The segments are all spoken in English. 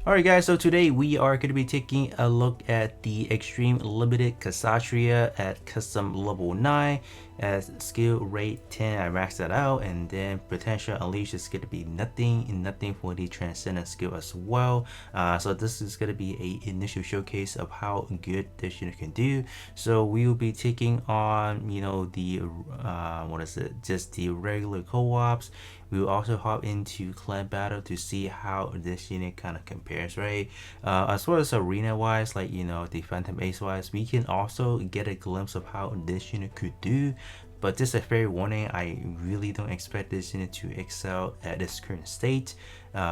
Alright guys, so today we are going to be taking a look at the Extreme Limited Kshatriya at custom level 9 as skill rate 10. I maxed that out, and then potential unleash is going to be nothing for the transcendent skill as well. So this is going to be a initial showcase of how good this unit can do. So we will be taking on, the just the regular co-ops. We will also hop into clan battle to see how this unit kind of compares, right? As well as arena wise, like the Phantom Ace wise, we can also get a glimpse of how this unit could do. But just a fair warning, I really don't expect this unit to excel at its current state.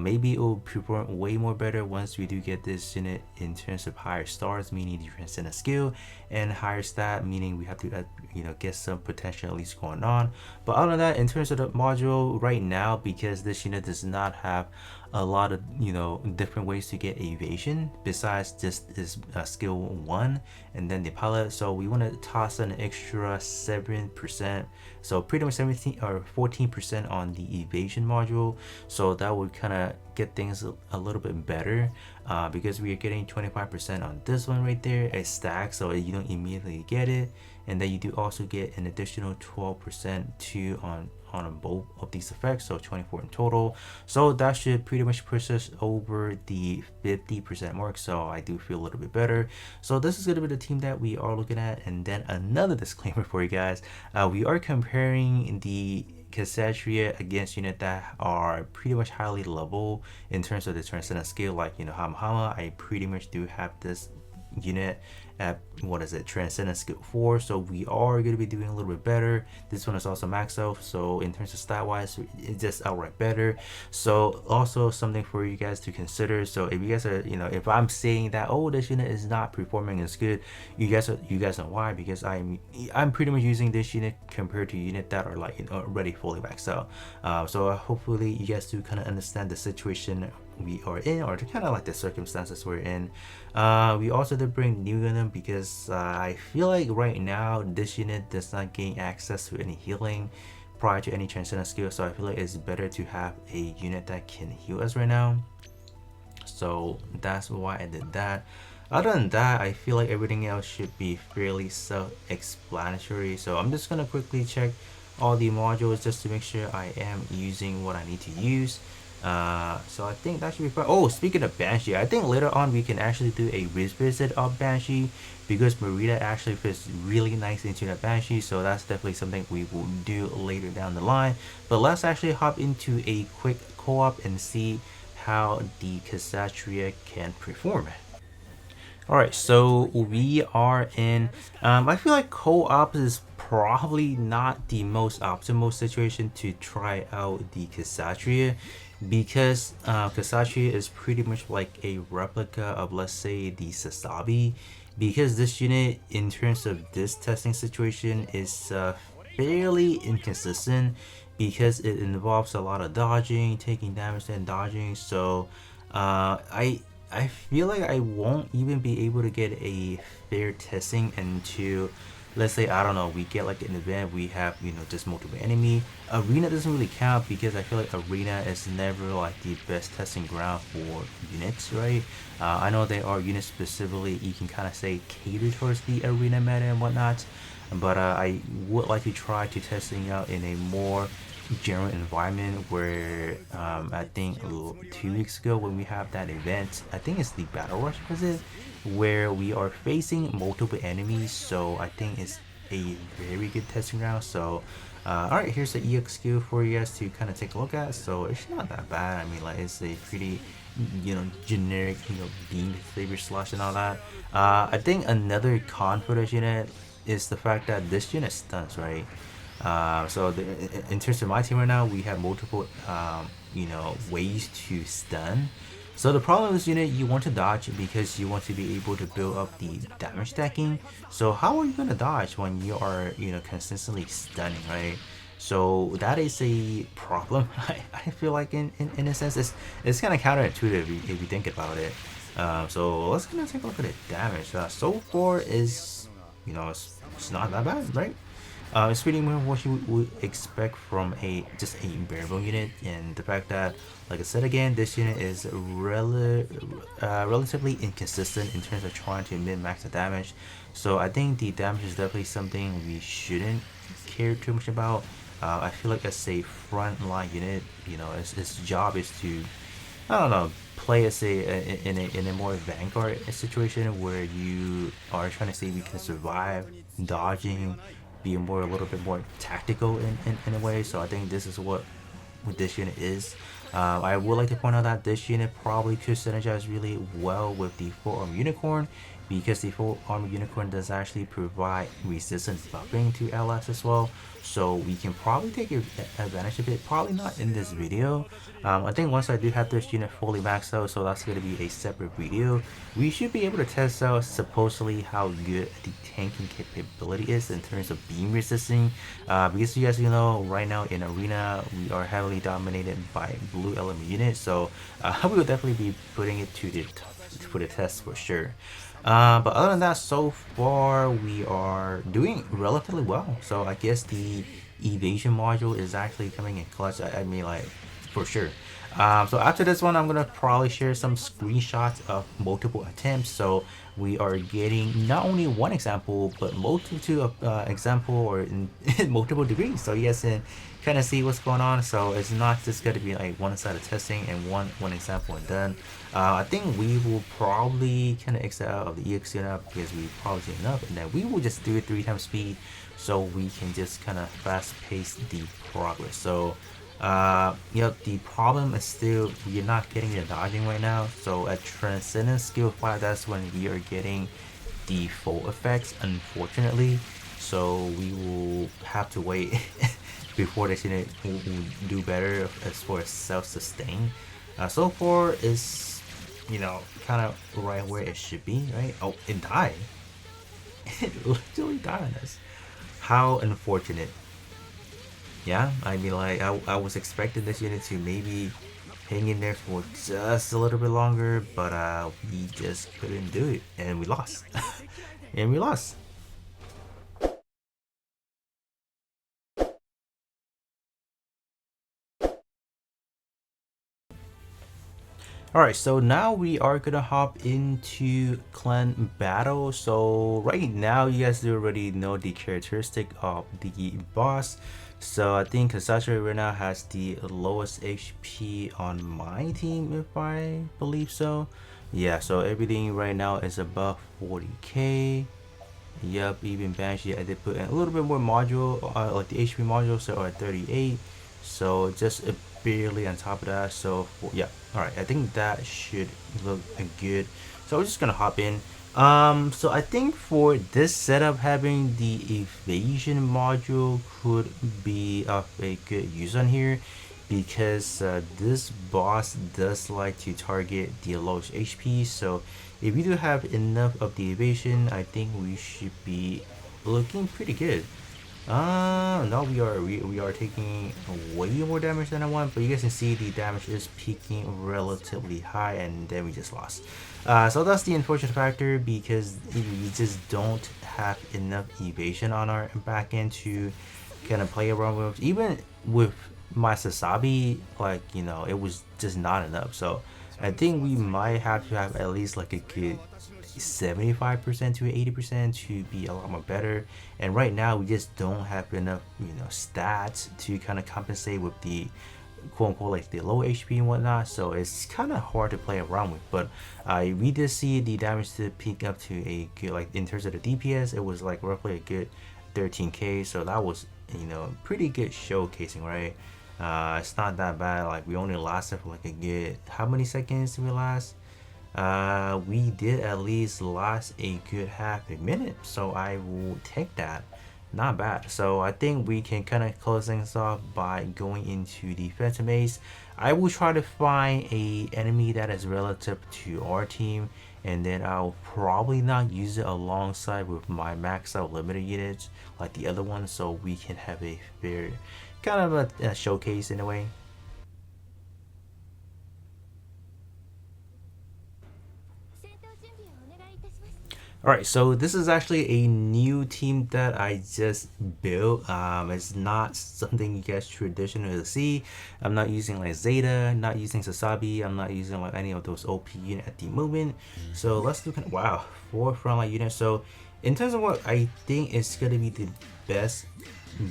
Maybe it will perform way more better once we do get this unit in terms of higher stars, meaning the transcendent skill, and higher stat, meaning we have to get some potential at least going on. But other than that, in terms of the module right now, because this unit does not have a lot of different ways to get evasion besides just this skill 1 and then the pilot, so we want to toss an extra 7%, so pretty much 17 or 14% on the evasion module, so that would kind of get things a little bit better, because we are getting 25% on this one right there. It stacks, so you don't immediately get it, and then you do also get an additional 12% too on both of these effects, so 24 in total. So that should pretty much push us over the 50% mark, so I do feel a little bit better. So this is going to be the team that we are looking at. And then another disclaimer for you guys, we are comparing the Kshatriya against units that are pretty much highly level in terms of the transcendent skill, like Hama. I pretty much do have this unit at transcendent skill 4, so we are going to be doing a little bit better. This one is also maxed out, so in terms of stat wise, it's just outright better. So also something for you guys to consider. So if you guys are if I'm saying that, oh, this unit is not performing as good, you guys know why, because I'm pretty much using this unit compared to unit that are like already fully maxed out. So hopefully you guys do kind of understand the situation we are in, or kind of like the circumstances we're in. We also did bring new Gundam because I feel like right now this unit does not gain access to any healing prior to any transcendent skill, so I feel like it's better to have a unit that can heal us right now. So that's why I did that. Other than that, I feel like everything else should be fairly self-explanatory, so I'm just gonna quickly check all the modules just to make sure I am using what I need to use. So I think that should be fine. Oh, speaking of Banshee, I think later on we can actually do a revisit of Banshee, because Marita actually fits really nice into that Banshee, so that's definitely something we will do later down the line. But let's actually hop into a quick co-op and see how the Kshatriya can perform. Alright, so we are in, I feel like co-op is probably not the most optimal situation to try out the Kshatriya, because Kshatriya is pretty much like a replica of, let's say, the Sasabi, because this unit in terms of this testing situation is fairly inconsistent, because it involves a lot of dodging, taking damage and dodging. So I feel like I won't even be able to get a fair testing until, let's say, I don't know, we get like an event, we have just multiple enemy. Arena doesn't really count, because I feel like arena is never like the best testing ground for units, right? I know there are units specifically you can kind of say cater towards the arena meta and whatnot, but I would like to try to testing out in a more general environment where I think 2 weeks ago when we have that event, I think it's the battle rush, was it, where we are facing multiple enemies, so I think it's a very good testing ground. So alright, here's the EX skill for you guys to kind of take a look at. So it's not that bad. I mean, like, it's a pretty generic beam saber slash and all that. I think another con for this unit is the fact that this unit stuns, right? So in terms of my team right now, we have multiple ways to stun. So the problem with this unit, you want to dodge because you want to be able to build up the damage stacking. So how are you going to dodge when you are consistently stunning, right? So that is a problem. I feel like in a sense it's kind of counterintuitive if you think about it. So let's take a look at the damage. So far is it's not that bad, right? It's pretty much what you would expect from a just a bearable unit, and the fact that, like I said again, this unit is relatively inconsistent in terms of trying to min-max the damage. So I think the damage is definitely something we shouldn't care too much about. I feel like as a frontline unit, you know, its job is to, I don't know, play as in a more vanguard situation where you are trying to see if you can survive dodging, be more a little bit more tactical in a way. So I think this is what this unit is. I would like to point out that this unit probably could synergize really well with the full armor unicorn, because the full armor unicorn does actually provide resistance buffing to LS as well. So we can probably take advantage of it. Probably not in this video. I think once I do have this unit fully maxed out, so that's going to be a separate video, we should be able to test out supposedly how good the tanking capability is in terms of beam resisting. Because you guys, you know, right now in arena we are heavily dominated by blue element units, so we will definitely be putting it to the test for sure. But other than that, so far we are doing relatively well. So I guess the evasion module is actually coming in clutch. I mean, like, for sure. So after this one, I'm gonna probably share some screenshots of multiple attempts. So we are getting not only one example, but multitude of example, or in multiple degrees. So you guys can kind of see what's going on. So it's not just gonna be like one side of testing and one example and done. I think we will probably kind of exit out of the EX unit because we probably seen enough, and then we will just do it 3 times speed, so we can just kind of fast pace the progress. So yep, the problem is still we're not getting the dodging right now. So at Transcendent Skill 5, that's when we are getting the full effects, unfortunately. So we will have to wait before this unit will do better as far as self-sustain. So far is, you know, kind of right where it should be, right? Oh, it died. It literally died on us. How unfortunate. Yeah, I mean, like, I was expecting this unit to maybe hang in there for just a little bit longer, but we just couldn't do it, and we lost. And we lost. Alright, so now we are gonna hop into clan battle. So right now you guys already know the characteristic of the boss. So I think Kshatriya right now has the lowest HP on my team, if I believe so. Yeah, so everything right now is above 40k. Yep, even Banshee I did put in a little bit more module, like the HP module, so at 38. So just barely on top of that. So yeah, all right, I think that should look good. So we're just gonna hop in. So I think for this setup, having the evasion module could be of a good use on here, because this boss does like to target the lowest HP. So if we do have enough of the evasion, I think we should be looking pretty good. No, we are taking way more damage than I want, but you guys can see the damage is peaking relatively high, and then we just lost. So that's the unfortunate factor, because we just don't have enough evasion on our back end to kind of play around with. Even with my Sasabi, like, you know, it was just not enough. So I think we might have to have at least like a good 75% to 80% to be a lot more better. And right now we just don't have enough, you know, stats to kind of compensate with the quote unquote like the low HP and whatnot. So it's kind of hard to play around with. But we did see the damage to peak up to a good, like in terms of the DPS, it was like roughly a good 13k. So that was, you know, pretty good showcasing, right? It's not that bad. Like we only lasted for like a good, how many seconds did we last? We did at least last a good half a minute, so I will take that. Not bad. So I think we can kind of close things off by going into the Phantom Ace. I will try to find a enemy that is relative to our team, and then I'll probably not use it alongside with my max out limited units like the other one, so we can have a fair kind of a showcase in a way. Alright, so this is actually a new team that I just built. It's not something you guys traditionally see. I'm not using like Zeta, not using Sasabi, I'm not using like any of those OP units at the moment. So let's look at, wow, 4 frontline units. So in terms of what I think is gonna be the best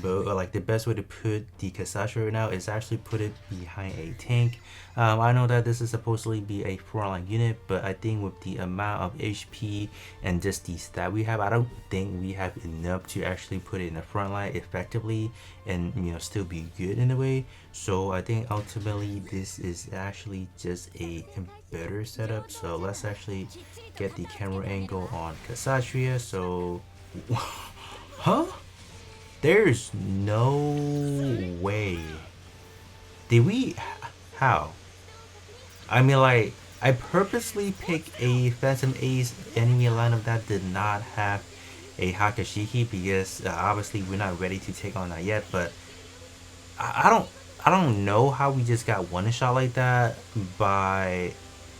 or like the best way to put the Kshatriya right now is actually put it behind a tank. I know that this is supposedly be a frontline unit, but I think with the amount of HP and just the stat we have, I don't think we have enough to actually put it in the front line effectively and still be good in a way. So I think ultimately this is actually just a better setup. So let's actually get the camera angle on Kshatriya. So huh? There's no way. Did we? How? I mean, like, I purposely picked a Phantom Ace enemy lineup that did not have a Hakashiki because obviously we're not ready to take on that yet. But I don't know how we just got one shot like that by.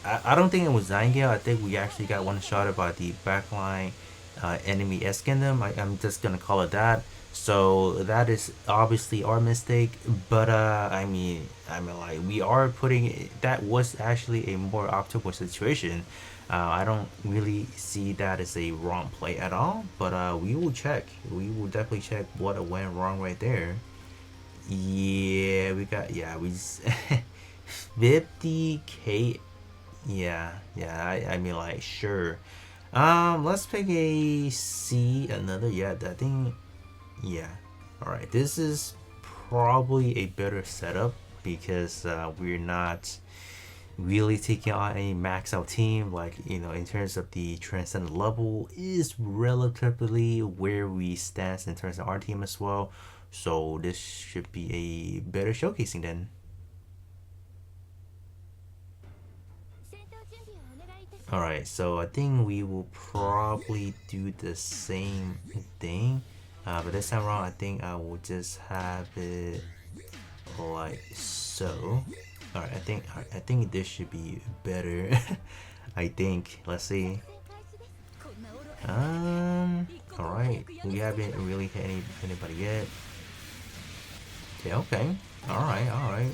I don't think it was Zangale. I think we actually got one shot by the backline enemy S Gundam. I'm just gonna call it that. So that is obviously our mistake, but I mean like we are putting that was actually a more optimal situation. I don't really see that as a wrong play at all, but we will check. We will definitely check what went wrong right there. Yeah, we just 50k. I mean like sure. Let's pick a C, another, yeah, I think, yeah. Alright, this is probably a better setup because we're not really taking on a max out team. Like, in terms of the transcendent level is relatively where we stand in terms of our team as well. So this should be a better showcasing then. Alright, so I think we will probably do the same thing. But this time around, I think I will just have it like so. Alright, I think this should be better. I think. Let's see. Alright, we haven't really hit anybody yet. Okay. Alright.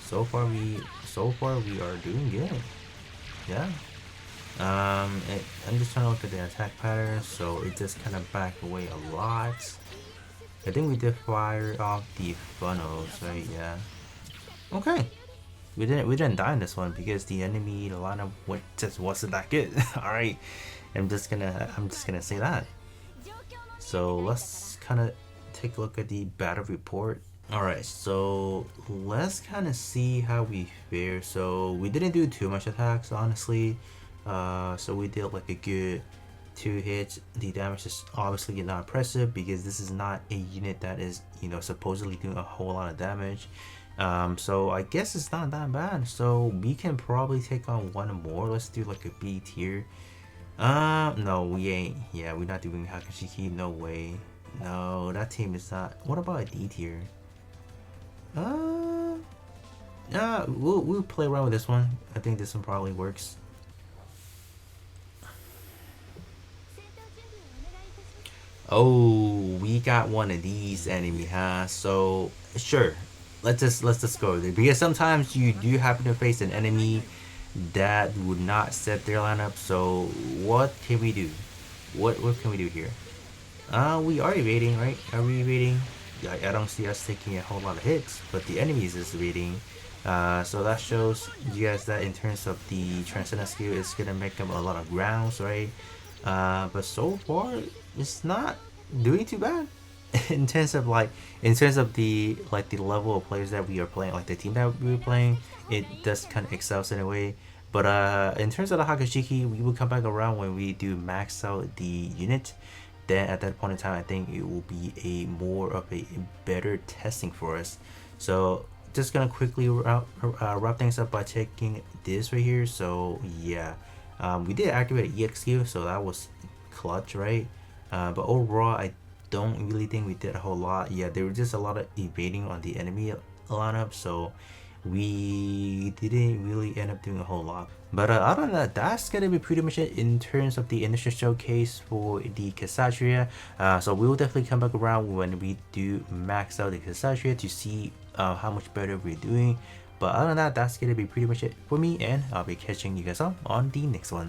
So far we are doing good. Yeah. I'm just trying to look at the attack pattern, so it just kind of backed away a lot. I think we did fire off the funnels, right? Yeah. Okay. We didn't die in this one because the enemy lineup just wasn't that good. All right. I'm just gonna say that. So let's kind of take a look at the battle report. All right, so let's kind of see how we fare. So we didn't do too much attacks, honestly. So we did like a good 2 hits. The damage is obviously not impressive because this is not a unit that is supposedly doing a whole lot of damage. So I guess it's not that bad. So we can probably take on one more. Let's do like a B tier. No, we ain't. Yeah, we're not doing Hakashiki. No way. No, that team is not. What about a D tier? We'll play around with this one. I think this one probably works. Oh, we got one of these enemy, huh? So sure, let's just go there because sometimes you do happen to face an enemy that would not set their lineup. So what can we do? What can we do here? We are evading, right? Are we evading? I don't see us taking a whole lot of hits, but the enemies is evading. So that shows you guys that in terms of the transcendent skill, it's gonna make them a lot of grounds, right? But so far, it's not doing too bad in terms of the level of players that we are playing, like the team that we were playing. It does kind of excels in a way. But in terms of the Hakashiki, we will come back around when we do max out the unit. Then at that point in time, I think it will be a more of a better testing for us. So just gonna quickly wrap things up by checking this right here. So yeah, we did activate EXQ, so that was clutch, right? But overall, I don't really think we did a whole lot. Yeah, there was just a lot of evading on the enemy lineup, so we didn't really end up doing a whole lot. But other than that, that's gonna be pretty much it in terms of the initial showcase for the Kshatriya. So we will definitely come back around when we do max out the Kshatriya to see how much better we're doing. But other than that, that's gonna be pretty much it for me, and I'll be catching you guys up on the next one.